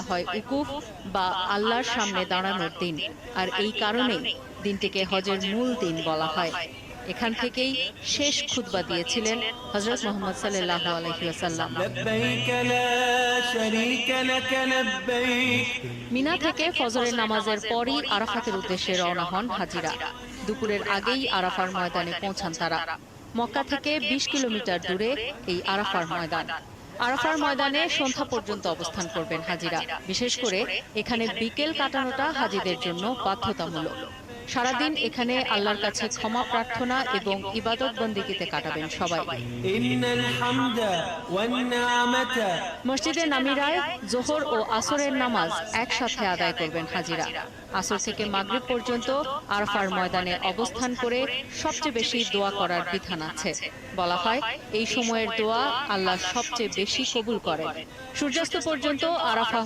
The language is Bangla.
হয় উকুফ বা আল্লাহর সামনে দাঁড়ানোর দিন, আর এই কারণেই দিনটিকে হজের মূল দিন বলা হয়। এখান থেকেই শেষ খুতবা দিয়েছিলেন হযরত মুহাম্মদ সাল্লাল্লাহু আলাইহি ওয়াসাল্লাম। মিনা থেকে ফজরের নামাজের পরই আরাফাতের উদ্দেশ্যে রওনা হন হাজিরা। দুপুরের আগেই আরাফার ময়দানে পৌঁছান তারা। মক্কা থেকে ২০ কিলোমিটার দূরে এই আরাফার ময়দান। আরাফার ময়দানে সন্ধ্যা পর্যন্ত অবস্থান করবেন হাজিরা। বিশেষ করে এখানে বিকেল কাটানোটা হাজিদের জন্য বাধ্যতামূলক। সারাদিন এখানে আল্লাহর কাছে ক্ষমা প্রার্থনা এবং ইবাদত বন্দেগীতে কাটাবেন সবাই। মসজিদে নামিরায় জোহর ও আসরের নামাজ একসাথে আদায় করবেন হাজিরা। আসর থেকে মাগরিব পর্যন্ত আরাফার ময়দানে অবস্থান করে সবচেয়ে বেশি দোয়া করার বিধান আছে। বলা হয় এই সময়ের দোয়া আল্লাহ সবচেয়ে বেশি কবুল করেন। সূর্যাস্ত পর্যন্ত আরাফা